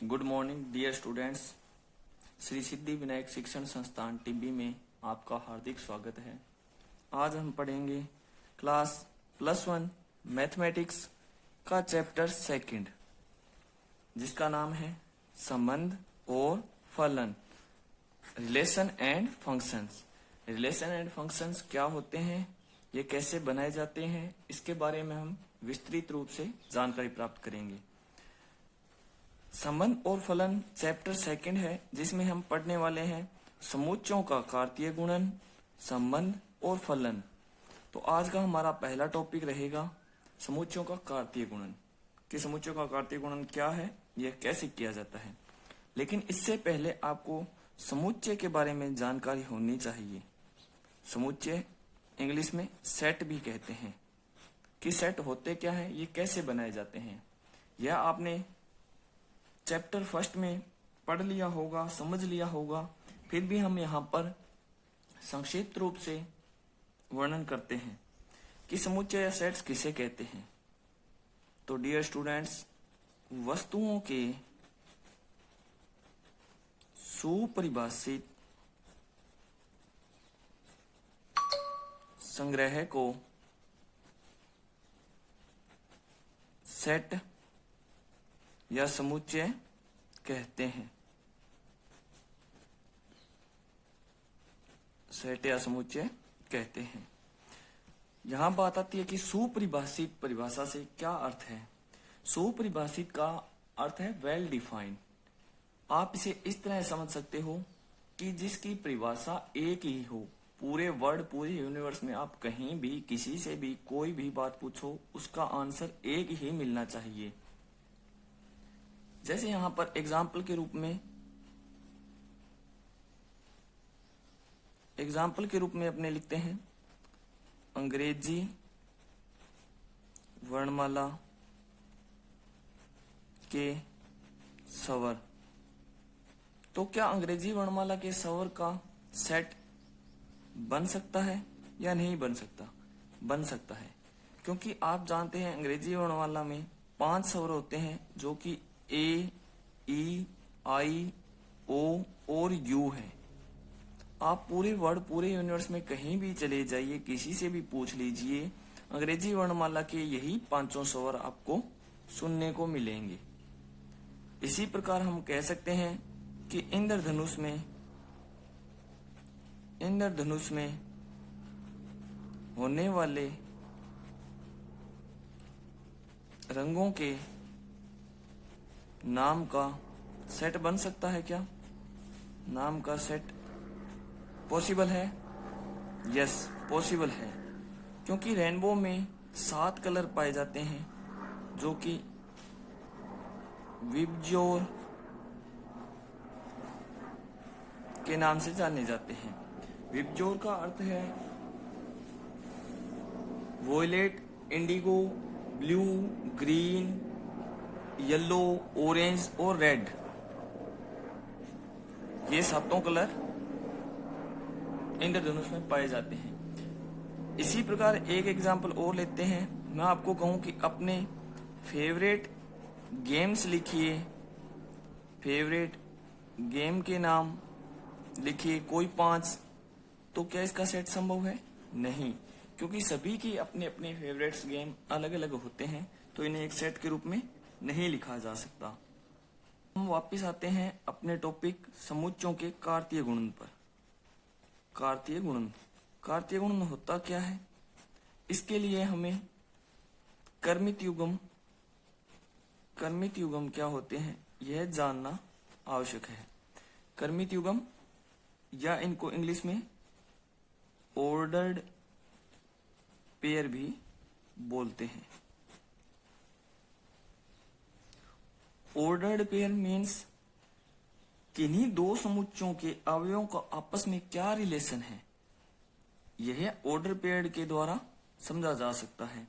Good morning dear students. Shri Siddhi Vinayak शिक्षण संस्थान टिब्बी में आपका हार्दिक स्वागत है। आज हम पढ़ेंगे क्लास +1 मैथमेटिक्स का चैप्टर सेकंड, जिसका नाम है संबंध और फलन, relation and functions. Relation and functions क्या होते हैं, ये कैसे बनाए जाते हैं, इसके बारे में हम विस्तृत रूप से जानकारी प्राप्त करेंगे। संबंध और फलन चैप्टर सेकंड है, जिसमें हम पढ़ने वाले हैं समुच्चयों का कार्तीय गुणन, संबंध और फलन। तो आज का हमारा पहला टॉपिक रहेगा समुच्चयों का कार्तीय गुणन, कि समुच्चयों का कार्तीय गुणन क्या है, यह कैसे किया जाता है। लेकिन इससे पहले आपको समुच्चय के बारे में जानकारी होनी चाहिए। समुच्चय इंग्लिश में सेट भी कहते हैं, कि सेट होते क्या है, ये कैसे बनाए जाते हैं, यह आपने चैप्टर फर्स्ट में पढ़ लिया होगा, समझ लिया होगा। फिर भी हम यहाँ पर संक्षिप्त रूप से वर्णन करते हैं कि समुच्चय या सेट्स किसे कहते हैं। तो डियर स्टूडेंट्स, वस्तुओं के सुपरिभाषित संग्रह को सेट या समुच्चय कहते हैं। सेट या समुच्चय कहते हैं। यहां बात आती है कि सुपरिभाषित परिभाषा से क्या अर्थ है। सुपरिभाषित का अर्थ है वेल डिफाइंड। आप इसे इस तरह समझ सकते हो कि जिसकी परिभाषा एक ही हो। पूरे वर्ल्ड, पूरे यूनिवर्स में आप कहीं भी किसी से भी कोई भी बात पूछो, उसका आंसर एक ही मिलना चाहिए। जैसे यहां पर एग्जाम्पल के रूप में अपने लिखते हैं अंग्रेजी वर्णमाला के स्वर। तो क्या अंग्रेजी वर्णमाला के स्वर का सेट बन सकता है या नहीं बन सकता? बन सकता है, क्योंकि आप जानते हैं अंग्रेजी वर्णमाला में 5 स्वर होते हैं, जो कि ए, ई, आई, ओ और यू है। आप पूरे वर्ल्ड, पूरे यूनिवर्स में कहीं भी चले जाइए, किसी से भी पूछ लीजिए, अंग्रेजी वर्णमाला के यही 5 स्वर आपको सुनने को मिलेंगे। इसी प्रकार हम कह सकते हैं कि इंद्रधनुष में होने वाले रंगों के नाम का सेट बन सकता है क्या? नाम का सेट पॉसिबल है? यस, पॉसिबल है, क्योंकि रेनबो में 7 कलर पाए जाते हैं, जो कि विबजोर के नाम से जाने जाते हैं। विबजोर का अर्थ है violet, indigo, blue, green, yellow, orange और रेड। ये 7 कलर इंद्रधनुष में पाए जाते हैं। इसी प्रकार एक एग्जाम्पल और लेते हैं। मैं आपको कहूं कि अपने फेवरेट गेम्स लिखिए, फेवरेट गेम के नाम लिखिए कोई 5, तो क्या इसका सेट संभव है? नहीं, क्योंकि सभी की अपने अपने फेवरेट्स गेम अलग अलग होते हैं, तो इन्हें एक सेट के रूप में नहीं लिखा जा सकता। हम वापस आते हैं अपने टॉपिक समुच्चयों के कार्तीय गुणन पर। कार्तीय गुणन होता क्या है? इसके लिए हमें क्रमित युग्म क्या होते हैं, यह जानना आवश्यक है। क्रमित युग्म, या इनको इंग्लिश में ऑर्डर्ड पेयर भी बोलते हैं। ऑर्डर्ड पेयर मीन्स किन्हीं 2 समुच्चयों के अवयवों का आपस में क्या रिलेशन है, यह ऑर्डर पेयर के द्वारा समझा जा सकता है।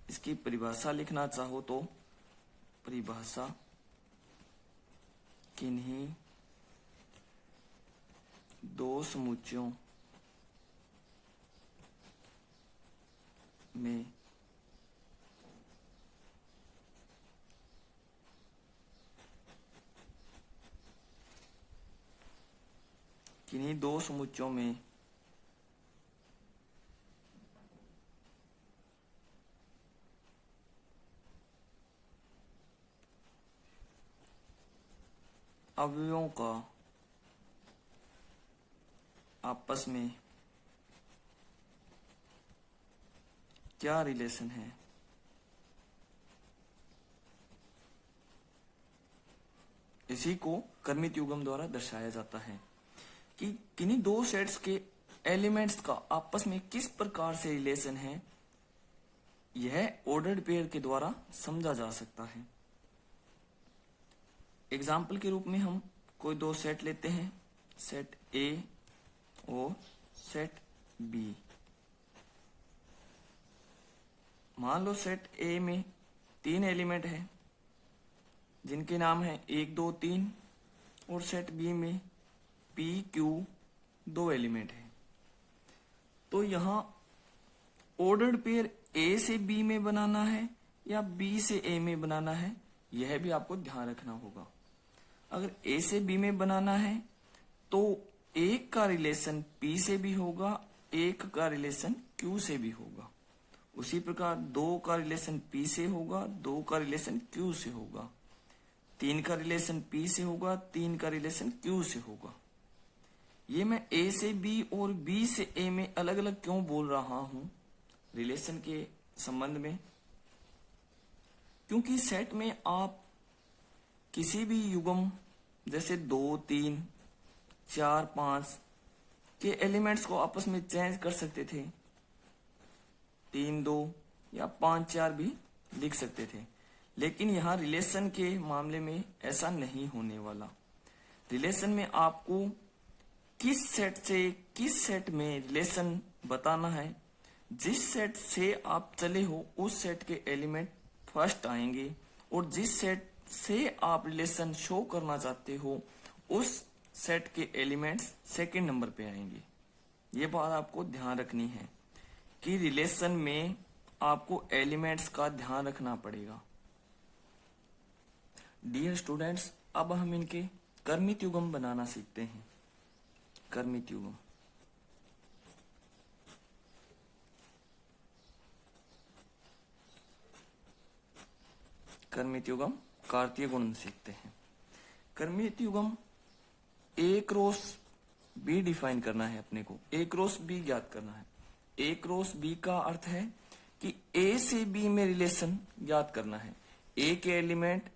इसकी परिभाषा लिखना चाहो तो परिभाषा किन्हीं 2 समुच्चयों में किन्हीं दो समुच्चयों में अवयवों का आपस में क्या रिलेशन है, इसी को कर्मित युग्म द्वारा दर्शाया जाता है कि किन्हीं दो सेट्स के एलिमेंट्स का आपस में किस प्रकार से रिलेशन है, यह ऑर्डर्ड पेयर के द्वारा समझा जा सकता है। एग्जाम्पल के रूप में हम कोई दो सेट लेते हैं, सेट ए और सेट बी। मान लो सेट ए में 3 एलिमेंट है जिनके नाम है 1 2 3, और सेट बी में पी क्यू 2 एलिमेंट है। तो यहां ऑर्डर्ड पेयर ए से बी में बनाना है या बी से ए में बनाना है, यह भी आपको ध्यान रखना होगा। अगर ए से बी में बनाना है तो एक का रिलेशन पी से भी होगा, एक का रिलेशन क्यू से भी होगा। उसी प्रकार 2 का रिलेशन पी से होगा, 2 का रिलेशन क्यू से होगा, 3 का रिलेशन पी से होगा, 3 का रिलेशन क्यू से होगा। ये मैं ए से बी और बी से ए में अलग अलग क्यों बोल रहा हूं रिलेशन के संबंध में? क्योंकि सेट में आप किसी भी युग्म जैसे 2 3 4 5 के एलिमेंट्स को आपस में चेंज कर सकते थे, 3 2 या 5 4 भी लिख सकते थे। लेकिन यहाँ रिलेशन के मामले में ऐसा नहीं होने वाला। रिलेशन में आपको किस सेट से किस सेट में रिलेशन बताना है, जिस सेट से आप चले हो उस सेट के एलिमेंट फर्स्ट आएंगे, और जिस सेट से आप रिलेशन शो करना चाहते हो उस सेट के एलिमेंट्स सेकंड नंबर पे आएंगे। ये बात आपको ध्यान रखनी है कि रिलेशन में आपको एलिमेंट्स का ध्यान रखना पड़ेगा। डियर स्टूडेंट्स, अब हम इनके कर्मित युग्म बनाना सीखते हैं। कर्मित युग्म कार्तीय गुणन सीखते हैं। कर्मित युग्म ए क्रॉस बी डिफाइन करना है अपने को, ए क्रॉस बी ज्ञात करना है। ए क्रॉस बी का अर्थ है कि ए से बी में रिलेशन ज्ञात करना है। ए के एलिमेंट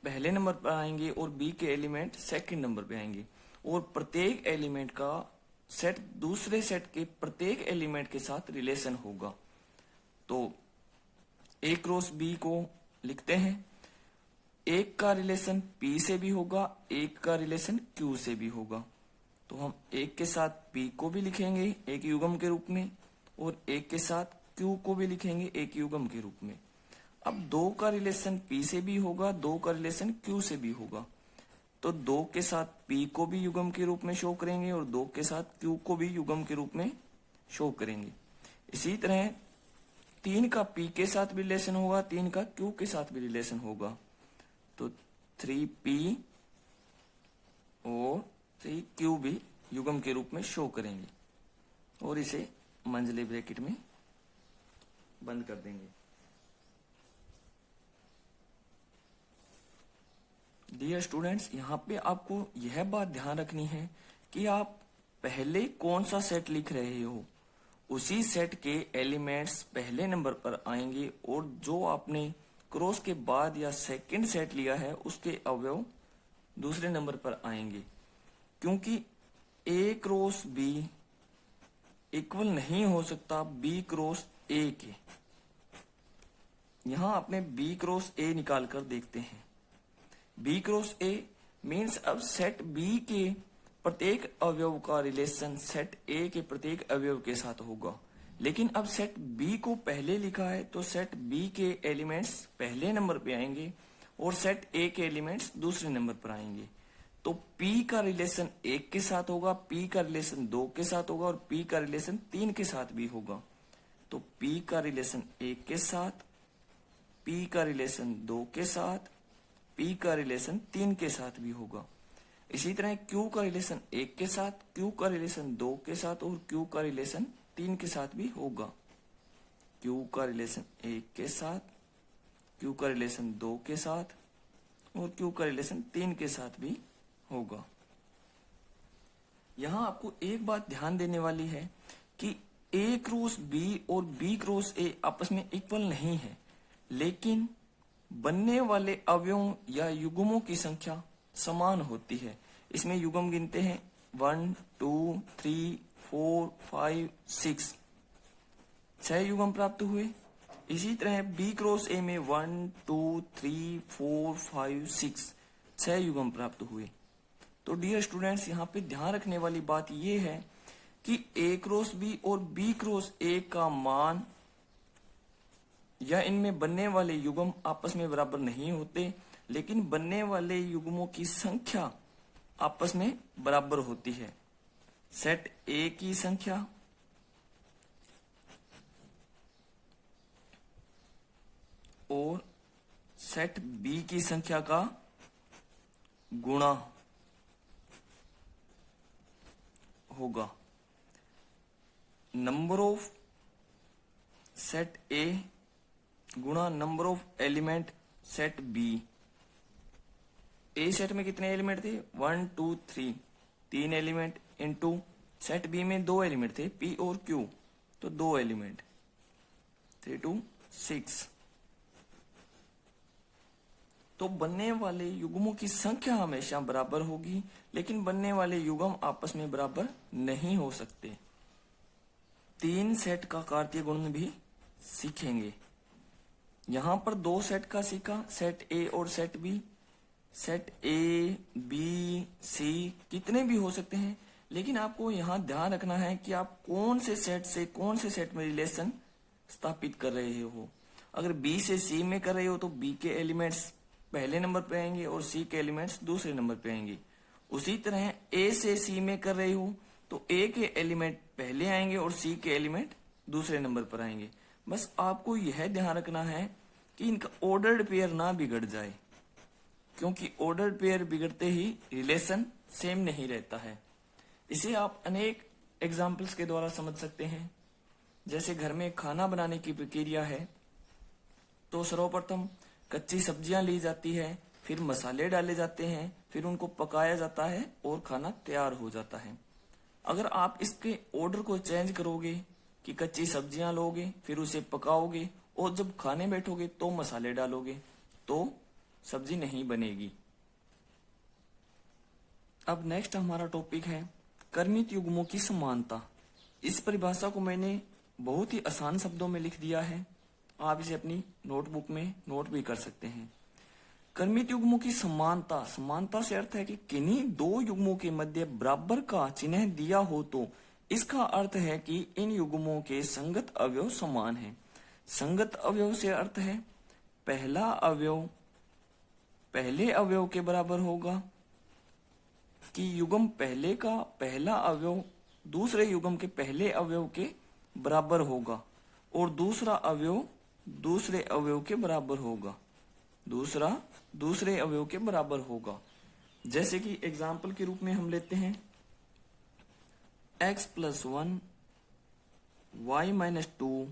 पहले नंबर पर आएंगे और बी के एलिमेंट सेकंड नंबर पे आएंगे, और प्रत्येक एलिमेंट का सेट दूसरे सेट के प्रत्येक एलिमेंट के साथ रिलेशन होगा। तो ए क्रॉस बी को लिखते हैं, एक का रिलेशन पी से भी होगा, एक का रिलेशन क्यू से भी होगा। तो हम एक के साथ पी को भी लिखेंगे एक युग्म के रूप में, और एक के साथ क्यू को भी लिखेंगे एक युग्म के रूप में। अब 2 का रिलेशन पी से भी होगा, 2 का रिलेशन क्यू से भी होगा। तो 2 के साथ पी को भी युग्म के रूप में शो करेंगे और 2 के साथ क्यू को भी युग्म के रूप में शो करेंगे। इसी तरह 3 का पी के साथ भी रिलेशन होगा, 3 का क्यू के साथ भी रिलेशन होगा। तो 3p और 3q भी युग्म के रूप में शो करेंगे, और इसे मंझले ब्रैकेट में बंद कर देंगे। डियर स्टूडेंट्स, यहाँ पे आपको यह बात ध्यान रखनी है कि आप पहले कौन सा सेट लिख रहे हो, उसी सेट के एलिमेंट्स पहले नंबर पर आएंगे, और जो आपने क्रॉस के बाद या सेकंड सेट लिया है उसके अवयव दूसरे नंबर पर आएंगे। क्योंकि ए क्रॉस बी इक्वल नहीं हो सकता बी क्रॉस ए के। यहां आपने बी क्रॉस ए निकाल कर देखते हैं। बी क्रॉस ए मीन्स अब सेट बी के प्रत्येक अवयव का रिलेशन सेट ए के प्रत्येक अवयव के साथ होगा। लेकिन अब सेट बी को पहले लिखा है तो सेट बी के एलिमेंट्स पहले नंबर पे आएंगे और सेट ए के एलिमेंट्स दूसरे नंबर पर आएंगे। तो P का रिलेशन 1 के साथ होगा, P का रिलेशन 2 के साथ होगा और P का रिलेशन 3 के साथ भी होगा। तो P का रिलेशन 1 के साथ, P का रिलेशन 2 के साथ, P का रिलेशन 3 के साथ भी होगा। इसी तरह Q का रिलेशन 1 के साथ, Q का रिलेशन 2 के साथ और Q का रिलेशन 3 के साथ भी होगा। Q का रिलेशन 1 के साथ, Q का रिलेशन 2 के साथ और Q का रिलेशन 3 के साथ भी होगा। यहां आपको एक बात ध्यान देने वाली है कि A क्रॉस B और B क्रॉस A आपस में इक्वल नहीं है, लेकिन बनने वाले अवयवों या युग्मों की संख्या समान होती है। इसमें युग्म गिनते हैं 1 2 3 4 5 6, 6 युग्म प्राप्त हुए। इसी तरह B क्रॉस A में 1 2 3 4 5 6, 6 युग्म प्राप्त हुए। तो डियर स्टूडेंट्स, यहाँ पे ध्यान रखने वाली बात यह है कि A क्रॉस B और B क्रॉस A का मान या इनमें बनने वाले युग्म आपस में बराबर नहीं होते, लेकिन बनने वाले युग्मों की संख्या आपस में बराबर होती है। सेट A की संख्या और सेट B की संख्या का गुणा होगा। नंबर ऑफ सेट A गुणा number of element set B। A set में कितने एलिमेंट थे? 1 2 3, 3 एलिमेंट इनटू सेट B में 2 एलिमेंट थे P और Q, तो 2 एलिमेंट 3 2 6। तो बनने वाले युग्मों की संख्या हमेशा बराबर होगी, लेकिन बनने वाले युग्म आपस में बराबर नहीं हो सकते। 3 सेट का कार्तीय गुणन भी सीखेंगे। यहां पर 2 सेट का सीखा, सेट A और set B। Set A, B, C कितने भी हो सकते हैं, लेकिन आपको यहां ध्यान रखना है कि आप कौन से सेट से कौन से सेट में रिलेशन स्थापित कर रहे हो। अगर B से C में कर रहे हो तो B के एलिमेंट्स पहले नंबर पे आएंगे और C के एलिमेंट्स दूसरे नंबर पे आएंगे। उसी तरह A से C में कर रहे हो तो A के एलिमेंट पहले आएंगे और C के एलिमेंट दूसरे नंबर पर आएंगे। बस आपको यह ध्यान रखना है कि इनका ऑर्डर्ड पेयर ना बिगड़ जाए, क्योंकि ऑर्डर्ड पेयर बिगड़ते ही रिलेशन सेम नहीं रहता है। इसे आप अनेक एग्जाम्पल्स के द्वारा समझ सकते हैं। जैसे घर में खाना बनाने की प्रक्रिया है, तो सर्वप्रथम कच्ची सब्जियां ली जाती है, फिर मसाले डाले जाते हैं, फिर उनको पकाया जाता है और खाना तैयार हो जाता है। अगर आप इसके ऑर्डर को चेंज करोगे कि कच्ची सब्जियां लोगे, फिर उसे पकाओगे और जब खाने बैठोगे तो मसाले डालोगे, तो सब्जी नहीं बनेगी। अब नेक्स्ट हमारा टॉपिक है क्रमित युग्मों की समानता। इस परिभाषा को मैंने बहुत ही आसान शब्दों में लिख दिया है, आप इसे अपनी नोटबुक में नोट भी कर सकते हैं। क्रमित युग्मों की समानता, समानता से अर्थ है कि किन्हीं 2 युग्मों के मध्य बराबर का चिन्ह दिया हो तो इसका अर्थ है कि इन युग्मों के संगत अवयव समान हैं। संगत अवयव से अर्थ है पहला अवयव पहले अवयव के बराबर होगा, कि युग्म पहले का पहला अवयव दूसरे युग्म के पहले अवयव के बराबर होगा और दूसरा अवयव दूसरे अवयव के बराबर होगा, दूसरा दूसरे अवयव के बराबर होगा। जैसे कि एग्जाम्पल के रूप में हम लेते हैं x + 1 y - 2।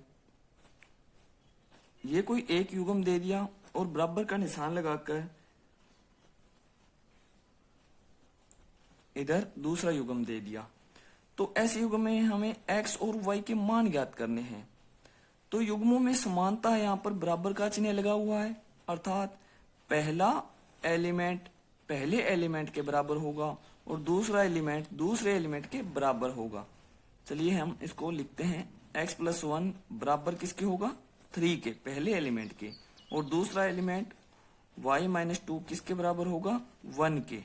ये कोई एक युग्म दे दिया और बराबर का निशान लगाकर इधर दूसरा युग्म दे दिया। तो ऐसे युग्म में हमें x और y के मान ज्ञात करने हैं। तो युग्मों में समानता है, यहाँ पर बराबर का चिन्ह लगा हुआ है, अर्थात पहला एलिमेंट पहले एलिमेंट के बराबर होगा और दूसरा एलिमेंट दूसरे एलिमेंट के बराबर होगा। चलिए हम इसको लिखते हैं, x + 1 बराबर किसके होगा? 3 के, पहले एलिमेंट के, और दूसरा एलिमेंट y - 2 किसके बराबर होगा? 1 के।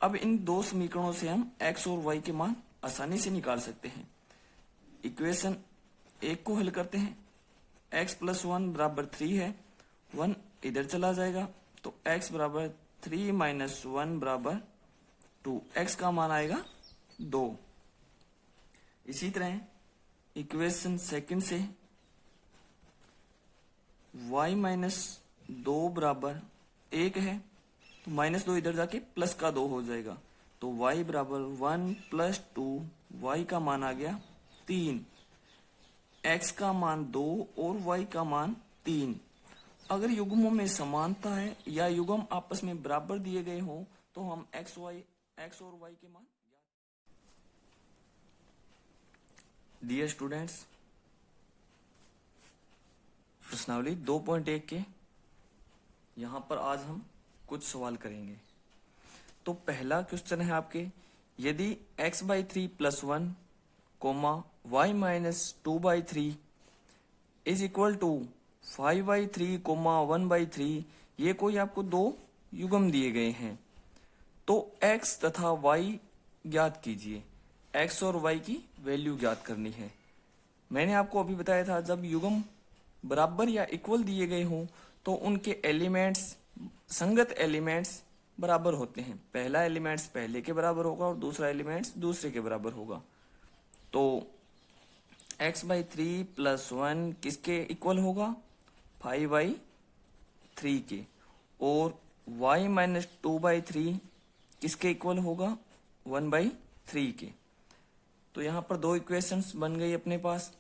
अब इन 2 समीकरणों से हम x और y के मान आसानी से निकाल सकते हैं। इक्वेशन 1 को हल करते हैं, x + 1 बराबर 3 है, 1 इधर चला जाएगा, तो x बराबर 3 - 1 बराबर 2, x का मान आएगा 2। इसी तरह इक्वेशन सेकंड से y - 2 बराबर 1 है, तो -2 इधर जाके प्लस का 2 हो जाएगा। तो y बराबर 1 + 2, y का मान आ गया 3, x का मान 2 और y का मान 3। अगर युग्मों में समानता है या युग्म आपस में बराबर दिए गए हों तो हम x और y के मान। डियर स्टूडेंट्स, प्रश्नावली 2.1 के यहां पर आज हम कुछ सवाल करेंगे। तो पहला क्वेश्चन है आपके, यदि x/3 + 1, y - 2/3 is equal to 5/3, 1/3, ये कोई आपको दो युग्म दिए गए हैं, तो x तथा y ज्ञात कीजिए। x और y की वैल्यू ज्ञात करनी है। मैंने आपको अभी बताया था, जब युग्म बराबर या इक्वल दिए गए हों तो उनके एलिमेंट्स, संगत एलिमेंट्स बराबर होते हैं। पहला एलिमेंट्स पहले के बराबर होगा और दूसरा एलिमेंट्स दूसरे के बराबर होगा। तो x/3 + 1 किसके इक्वल होगा? 5/3 के। और y - 2/3 किसके इक्वल होगा? 1/3 के। तो यहाँ पर दो इक्वेशंस बन गई अपने पास।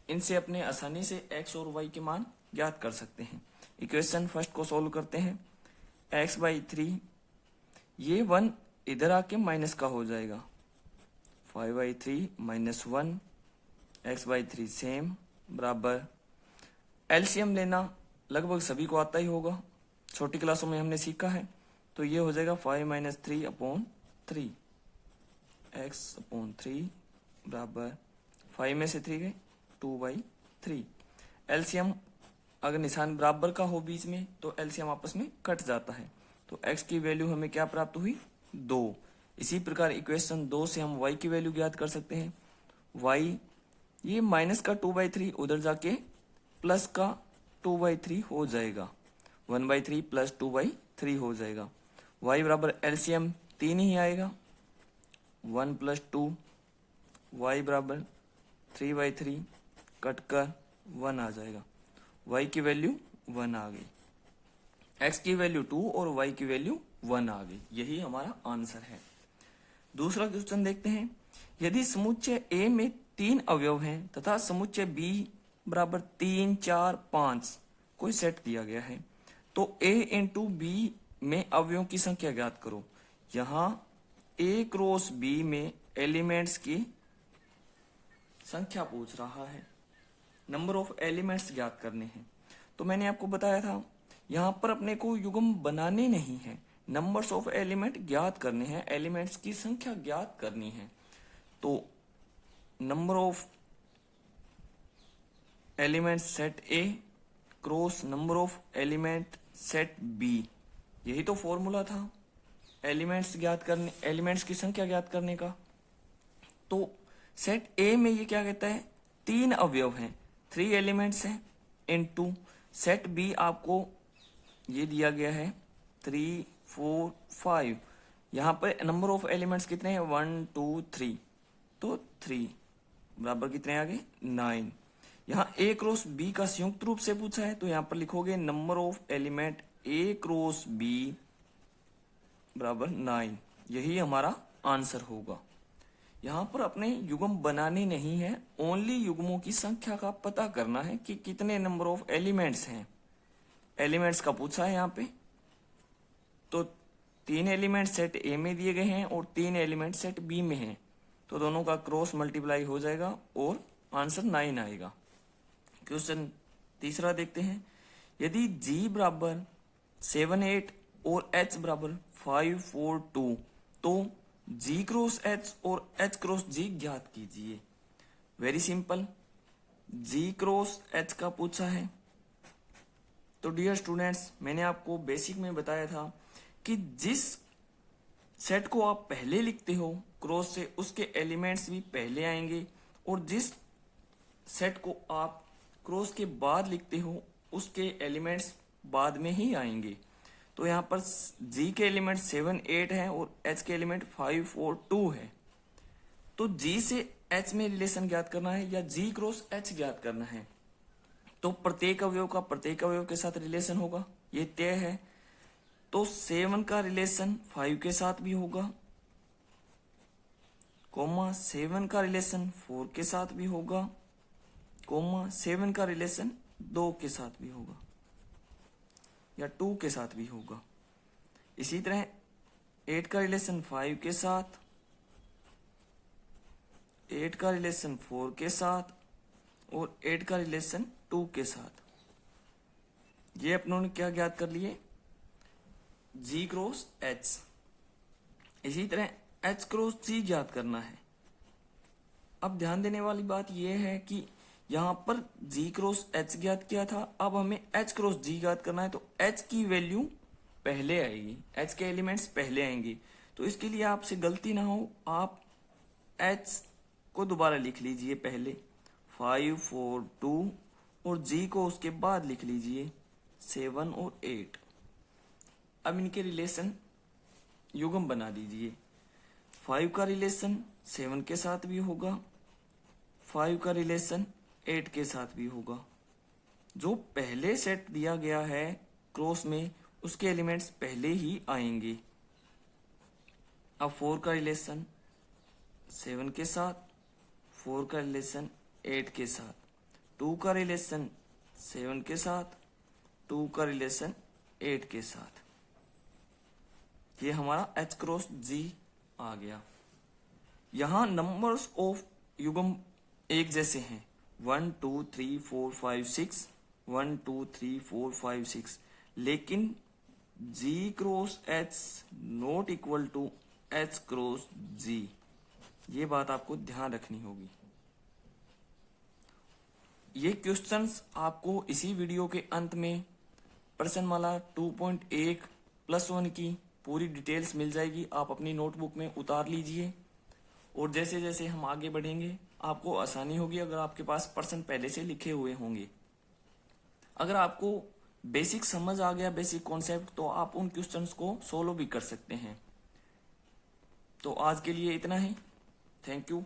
इनसे अपने आसानी से x और y के मान ज्ञात कर सकते हैं। इक्वेशन फर्स्ट को सोल्व करते हैं। x/3, ये 1 इधर आके माइनस का हो जाएगा। 5/3 - 1, x/3 सेम बराबर। एलसीएम लेना लगभग सभी को आता ही होगा, छोटी क्लासों में हमने सीखा है। तो ये हो जाएगा 5 - 3/3, x/3 बराबर 5 में से 3 गए 2/3। एलसीएम अगर निशान बराबर का हो बीच में तो एलसीएम आपस में कट जाता है। तो x की वैल्यू हमें क्या प्राप्त हुई? 2। इसी प्रकार इक्वेशन 2 से हम y की वैल्यू ज्ञात कर सकते हैं। y, ये माइनस का 2/3 उधर जाके प्लस का 2/3 हो जाएगा। 1/3 + 2/3 हो जाएगा। y बराबर एलसीएम 3 ही आएगा। 1 + 2, y बराबर 3/3 कट कर 1 आ जाएगा। y की वैल्यू 1 आ गई, x की वैल्यू 2 और y की वैल्यू 1 आ गई। यही हमारा आंसर है। दूसरा क्वेश्चन देखते हैं। यदि समुच्चय A में 3 अवयव हैं तथा समुच्चय B बराबर 3, 4, 5 कोई सेट दिया गया है, तो A × B में अवयवों की संख्या ज्ञात करो। यहाँ A × B में एलिमेंट्स की संख्या पूछ रहा है, नंबर ऑफ एलिमेंट्स ज्ञात करने हैं। तो मैंने आपको बताया था, यहाँ पर अपने को युग्म बनाने नहीं है, नंबर्स ऑफ एलिमेंट ज्ञात करने हैं, एलिमेंट्स की संख्या ज्ञात करनी है। तो number of element set A cross number of element set B, यही तो फॉर्मूला था एलिमेंट्स ज्ञात करने, एलिमेंट्स की संख्या ज्ञात करने का। तो सेट A में ये क्या कहता है? 3 अवयव हैं, 3 एलिमेंट्स हैं, इनटू सेट B आपको ये दिया गया है 3, 4, 5। यहाँ पर नंबर ऑफ एलिमेंट्स कितने हैं? 1, 2, 3। तो 3 बराबर कितने आ गए? 9। यहाँ A क्रॉस B का संयुक्त रूप से पूछा है, तो यहाँ पर लिखोगे number of element A cross B बराबर 9। यही हमारा आंसर होगा। यहाँ पर अपने युग्म बनाने नहीं है, ओनली युग्मों की संख्या का पता करना है कि कितने नंबर ऑफ एलिमेंट्स हैं। एलिमेंट्स का पूछा है यहाँ पे, तो 3 एलिमेंट सेट A में दिए गए हैं और 3 एलिमेंट सेट B में हैं, तो दोनों का क्रॉस मल्टीप्लाई हो जाएगा और आंसर 9 आएगा। क्वेश्चन तीसरा देखते हैं। यदि G बराबर 7, 8 और H बराबर 5, 4, 2, तो G क्रॉस H और H क्रॉस G ज्ञात कीजिए। Very simple, G cross H का पूछा है। तो डियर स्टूडेंट्स, मैंने आपको बेसिक में बताया था कि जिस सेट को आप पहले लिखते हो क्रॉस से, उसके एलिमेंट्स भी पहले आएंगे, और जिस सेट को आप क्रॉस के बाद लिखते हो उसके एलिमेंट्स बाद में ही आएंगे। तो यहाँ पर G के एलिमेंट 7, 8 हैं और H के एलिमेंट 5, 4, 2 है। तो G से H में रिलेशन ज्ञात करना है या G क्रॉस H ज्ञात करना है, तो प्रत्येक अवयव का प्रत्येक अवयव के साथ रिलेशन होगा, ये तय है। तो 7 का रिलेशन 5 के साथ भी होगा, कोमा 7 का रिलेशन 4 के साथ भी होगा, कोमा 7 का रिलेशन 2 के साथ भी होगा या 2 के साथ भी होगा। इसी तरह 8 का रिलेशन 5 के साथ, 8 का रिलेशन 4 के साथ और 8 का रिलेशन 2 के साथ। ये अपनों ने क्या ज्ञात कर लिए, G क्रॉस H। इसी तरह H क्रॉस G ज्ञात करना है। अब ध्यान देने वाली बात यह है कि यहां पर G क्रॉस H ज्ञात किया था, अब हमें H क्रॉस G ज्ञात करना है। तो H की वैल्यू पहले आएगी, H के एलिमेंट्स पहले आएंगे। तो इसके लिए आपसे गलती ना हो, आप H को दोबारा लिख लीजिए पहले 5 4 2 और G को उसके बाद लिख लीजिए 7 और 8। अब इनके रिलेशन युग्म बना दीजिए। 5 का रिलेशन 7 के साथ भी होगा, 5 का रिलेशन 8 के साथ भी होगा। जो पहले सेट दिया गया है क्रॉस में उसके एलिमेंट्स पहले ही आएंगे। अब 4 का रिलेशन 7 के साथ, 4 का रिलेशन 8 के साथ, 2 का रिलेशन 7 के साथ, 2 का रिलेशन 8 के साथ। ये हमारा H क्रॉस G आ गया। यहां नंबर्स ऑफ युग्म एक जैसे हैं, 1 2 3 4 5 6, 1 2 3 4 5 6, लेकिन G cross H not equal to H cross G। ये बात आपको ध्यान रखनी होगी। ये क्वेश्चंस आपको इसी वीडियो के अंत में प्रश्नमाला 2.1+1 की पूरी डिटेल्स मिल जाएगी। आप अपनी नोटबुक में उतार लीजिए और जैसे जैसे हम आगे बढ़ेंगे आपको आसानी होगी अगर आपके पास प्रश्न पहले से लिखे हुए होंगे। अगर आपको बेसिक समझ आ गया, बेसिक कॉन्सेप्ट, तो आप उन क्वेश्चंस को सोल्व भी कर सकते हैं। तो आज के लिए इतना ही। Thank you.